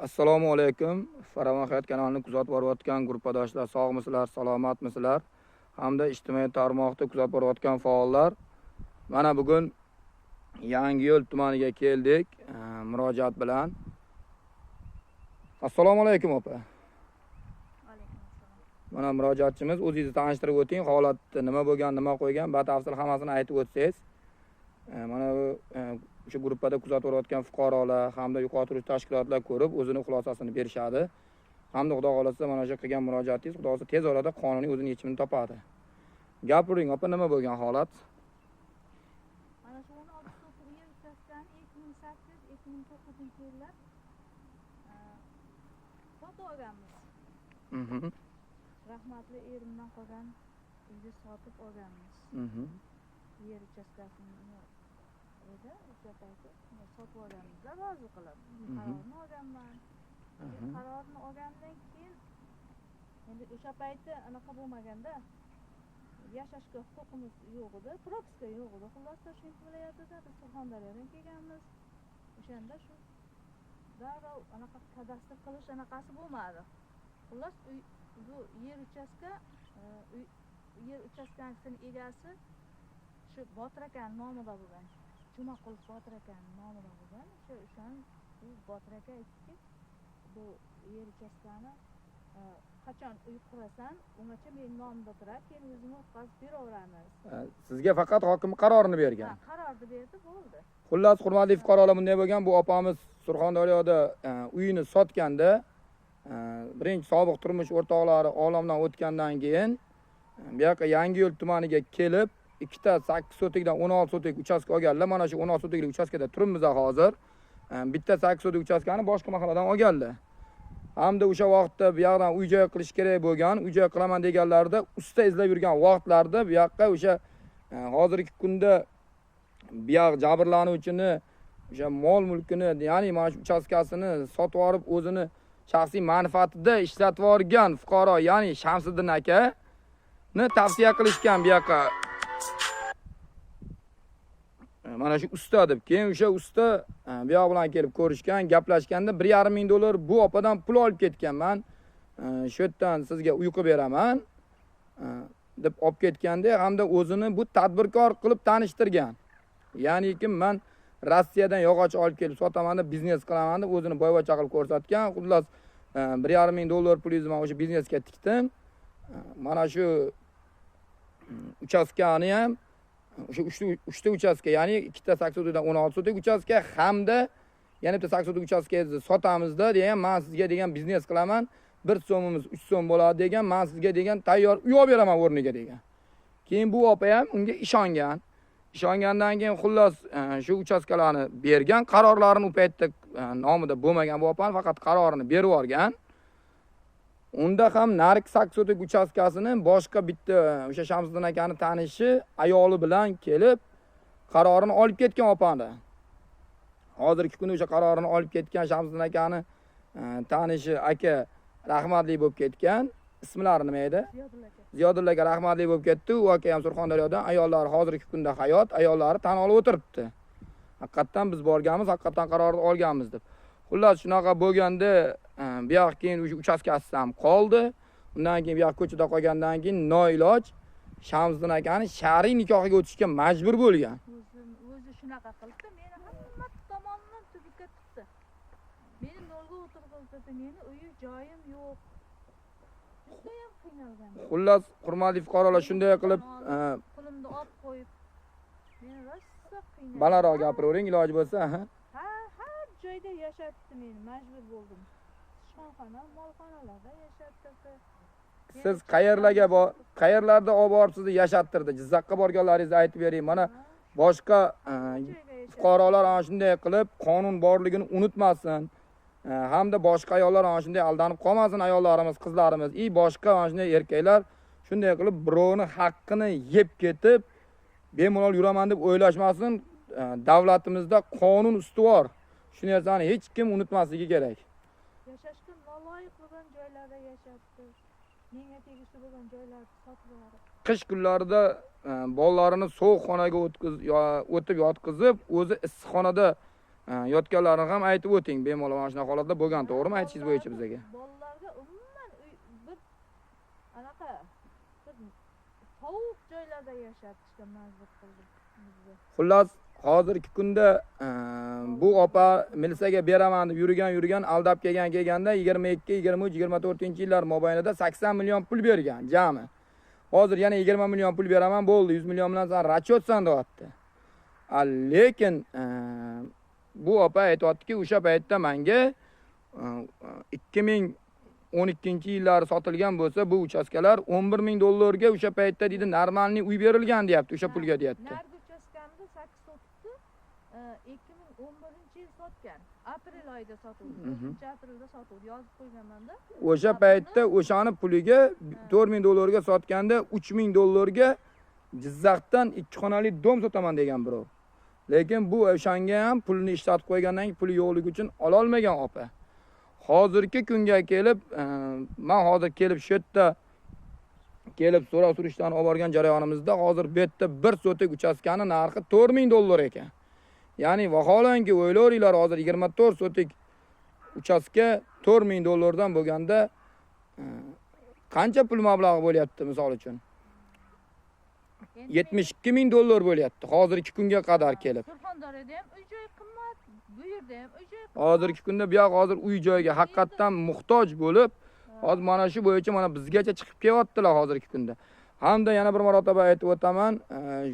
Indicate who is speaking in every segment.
Speaker 1: Assalomu alaykum. Farovon hayot kanalini kuzatib borayotgan gruppadoshlar, sog'misizlar, salomatmisizlar? Hamda ijtimoiy tarmoqda kuzatib borayotgan faollar. Mana bugun Yangiyo'l tumaniga keldik, murojaat bilan. Assalomu alaykum opa. Mana murojaatchimiz, o'zingizni tanishtirib o'ting, holatni nima bo'lgan, nima qo'ygan, batafsil hammasini aytib o'tsangiz. Mana o'sha gruppada kuzatib borayotgan fuqarolar hamda yuqotiruvchi tashkilotlar ko'rib, o'zini xulosasini berishadi. Hamda Xudo xolasa mana shu qilgan murojaatingiz Xudo xolasa tez orada qonuniy o'zining yechimini topadi. Gapiring, opa, nima bo'lgan holat?
Speaker 2: Mana shu 16 sotuq yer uchastkani 2008-2009-yillar sotib olganmiz. Rahmatli erimdan qolgan uyni sotib olganmiz. Yer uchastkasini edi, o'sha payti sotib olganmiz. Rozi qilib qarorni olganman. Qarorni olgandan keyin endi o'sha payti anaqa bo'lmaganda yashashga huquqimiz yo'q edi, propiska yo'q edi. Xullas Toshkent viloyatida biz Surxondaryodan kelganmiz. O'shanda shu darrov anaqa kadastr qilish anaqasi bo'lmadi. Xullas bu yer uchastkasining egasi shu Botir aka nomida bo'lgan. Jumaqulov Botir aka nomida bo'lgan. O'shan bu Botir aka aytdiki, bu yer uchastkani qachon uy qurasan, ungacha men nomimda turadi, keyin o'zing o'tkazib beraveramiz.
Speaker 1: Sizga faqat hokim qarorini bergan.
Speaker 2: Ha, qarorni berdi, bo'ldi.
Speaker 1: Xullas, hurmatli fuqarolar, bunday bo'lgan. Bu opamiz Surxondaryoda uyini sotganda birinchi sobiq turmush o'rtoqlari olamdan o'tgandan keyin bu yoqqa Yangiyo'l tumaniga kelib, ikkita 8 sotikdan 16 sotik uchastka olganlar. Mana shu 16 sotiklik uchastkada turibmiz hozir. Bitta 8 sotik uchastkani boshqa mahalladan olganlar. Hamda o'sha vaqtda bu yoqdan uy joy qilish kerak bo'lgan, uy joy qilaman deganlarda usta izlab yurgan vaqtlarda bu yoqqa o'sha hozirgi kunda bu yoq jabrlanuvchini o'sha mol mulkini, ya'ni mana shu uchastkasini sotib olib o'zini shaxsiy manfaatida ishlatib olgan fuqaro, ya'ni Shamsiddin aka ni tavsiya qilishgan bu yoqqa. Mana shu usta deb. Keyin o'sha usta bu yoq bilan kelib ko'rishgan, gaplashganda 1,5 ming dollar bu opadan pul olib ketganman. Shu yerdan sizga uy qilib beraman deb olib ketganda, hamda o'zini bu tadbirkor qilib tanishtirgan. Ya'ni kim men Rossiyadan yog'och olib kelib sotaman deb biznes qilaman deb o'zini boyvachcha qilib ko'rsatgan. Xullas 1,5 ming dollar pulingizni men o'sha biznesga tikdim. Mana shu uchastkani ham o'sha uchta uchastka, ya'ni ikkita 8 sotikdan 16 sotik uchastka hamda yana bitta 8 sotik uchastkangizni sotamizda degan, men sizga degan biznes qilaman, 1 so'mimiz 3 so'm bo'ladi degan, men sizga degan tayyor uy olib beraman o'rniga degan. Keyin bu opa ham unga ishongan. Ishongandan keyin xullas shu uchastkalarni bergan, qarorlarini u paytda nomida bo'lmagan bu opani faqat qarorini berib yuborgan. Unda ham nark 8 sotik uchastkasini boshqa bitta o'sha Shamsiddin akani tanishi ayoli bilan kelib qarorini olib ketgan opani. Hozirgi kunda o'sha qarorini olib ketgan Shamsiddin akani tanishi aka rahmatli bo'lib ketgan. Ismlari nima edi? Ziyodulla aka rahmatli bo'lib ketdi. U aka ham Surxondaryodan, ayollari hozirgi kunda hayot, ayollari tan olib o'tiribdi. Haqiqatan biz borganmiz, haqiqatan qarorni olganmiz deb. Xullas shunaqa bo'lganda bu yoq keyin o'sha uchastkasi ham qoldi. Undan keyin bu yoq ko'chada qolgandan keyin noiloj Shamsiddin akani shar'iy nikohiga o'tishga majbur bo'lgan.
Speaker 2: O'zi shunaqa qildi, meni hamma tomonidan tubiga tiqdi. Meni nolga o'tirg'izdi, meni uyi joyim yo'q. Judayam qiynalgan.
Speaker 1: Xullas, hurmatli fuqarolar, shunday qilib
Speaker 2: pulimni olib qo'yib meni rosa qiynalgan.
Speaker 1: Balandroq gapiravering iloji bo'lsa.
Speaker 2: Har joyda yashatdi meni, majbur bo'ldim. Ishxona, molxonalarda yashattirdi.
Speaker 1: Siz qayerlarda olib borib sizni yashattirdi? Jizzaxga borganlaringizni aytib bering. Mana boshqa fuqarolar ana shunday qilib qonun borligini unutmasin. Hamda boshqa ayollar ana shunday aldanib qolmasin, ayollarimiz, qizlarimiz, boshqa ana shunday erkaklar shunday qilib birovni haqqini yeb ketib bemalol yuraman deb o'ylashmasin. Davlatimizda qonun ustuvor. Shu narsani hech kim unutmasligi kerak.
Speaker 2: Yashashga noloyiq bo'lgan joylarda yashatdi. Menga tegishli bo'lgan joylarni sotib oldi.
Speaker 1: Qish kunlarida bolalarini sovuq xonaga o'tib yotqizib, o'zi issiqxonada yotganlarini ham aytib o'ting. Bemalol mana shunaqa holatlar bo'lgan, to'g'rimi? Aytishingiz bo'yicha bizga.
Speaker 2: Bolalarga umuman bir anaqa bir sovuq joylarda yashatishga majbur qildik bizni.
Speaker 1: Xullas, hozirgi kunda bu opa militsiyaga beraman deb yurgan, aldab kelganda 22, 23, 24-yillar mobaynida 80 million pul bergan jami. Hozir yana 20 million pul beraman, bo'ldi, 100 million bilan sen rachotsan deyapti. Lekin bu opa aytayotdiki, o'sha paytda menga 2012-yillar sotilgan bo'lsa, bu uchastkalar 11 ming dollarga o'sha paytda deydi, normalniy uy berilgan deyapti, o'sha pulga deyapti.
Speaker 2: Nargi uchastkamda 8 sotibdi, 2011-yil sotgan. Aprel oyida sotuvdi. 4-aprelda sotuvdi. Yozib qo'yganman-da.
Speaker 1: O'sha paytda o'shani puliga 4 ming dollarga sotganda 3 ming dollarga Jizzaxdan 2 xonali dom sotaman degan birov. Lekin bu o'shanga ham pulni ishlatib qo'ygandan keyin puli yo'qligi uchun ola olmagan opa. Hozirgi kunga kelib, men hozir kelib shu yerda kelib so'rab surishdan olib borgan jarayonimizda hozir bu yerda 1 sotik uchastkani narxi 4 ming dollar ekan. Ya'ni vaholanki o'ylaringlar, hozir 24 sotik uchastka 4 ming dollardan bo'lganda qancha pul mablag'i bo'lyapti misol uchun? 72 ming dollar bo'lyapti hozirgi kunga qadar kelib.
Speaker 2: Surxondaryoda ham uy joy qimmat, bu yerda ham uy joy qimmat.
Speaker 1: Hozirgi kunda bu yoq hozir uy joyga haqiqatan muhtoj bo'lib, hozir mana shu bo'yicha mana bizgacha chiqib kelyaptilar hozirgi kunda. Hamda yana bir marotaba aytib o'taman,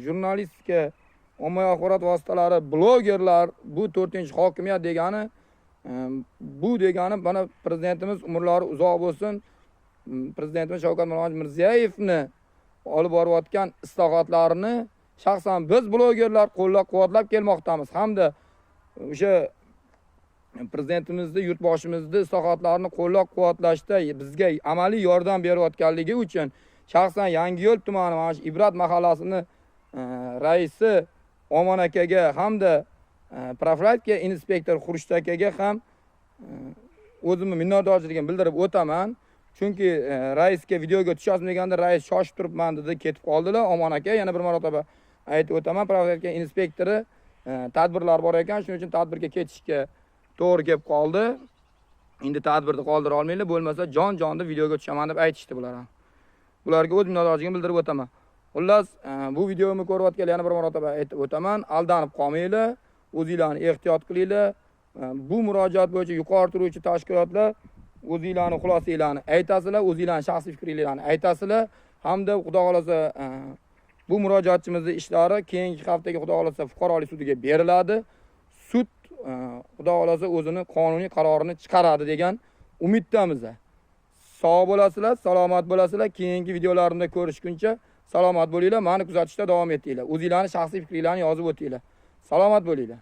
Speaker 1: jurnalistika, ommaviy axborot vositalari, blogerlar bu 4-hokimiyat degani, bu degani mana prezidentimiz umrlari uzoq bo'lsin, prezidentimiz Shavkat Mirziyoyevni olib borayotgan islohotlarini shaxsan biz blogerlar qo'llab-quvvatlab kelmoqdamiz. Hamda o'sha prezidentimizni, yurtboshimizni islohotlarini qo'llab-quvvatlashda bizga amaliy yordam berayotganligi uchun shaxsan Yangiyo'l tumani mana shu Ibrat mahallasini raisi Omon akaga hamda profilaktika inspektor Xurshid akaga ham o'zimni minnatdorchiligimni bildirib o'taman. Chunki raisga videoga tushasizmi deganda rais shoshib turibman dedi, ketib qoldilar. Omon aka yana bir marotaba aytib o'taman, profilaktika inspektori tadbirlar bor ekan, shuning uchun tadbirga ketishga to'g'ri kelib qoldi. Endi tadbirni qoldira olmaylar, bo'lmasa jon-jonni videoga tushaman deb aytishdi bular ham. Bularga o'z minnatdorchiligimni bildirib o'taman. Xullas, bu videomni ko'rayotganlar yana bir marotaba aytib o'taman, aldanib qolmanglar, o'zingizlarni ehtiyot qilinglar. Bu murojaat bo'yicha yuqori turuvchi tashkilotlar o'zingizlarni xulosanglarni aytasizlar, o'zingizlarni shaxsiy fikringizni aytasizlar. Hamda xudo xolasa bu murojaatchimizning ishlari keyingi haftaga xudo xolasa fuqarolik sudiga beriladi. Sud xudo xolasa o'zini qonuniy qarorini chiqaradi degan umiddamiz. Sog' bo'lasizlar, salomat bo'lasizlar. Keyingi videolarimda ko'rishguncha salomat bo'linglar. Meni kuzatishda davom etinglar. O'zingizlarni shaxsiy fikringizni yozib o'tinglar. Salomat bo'linglar.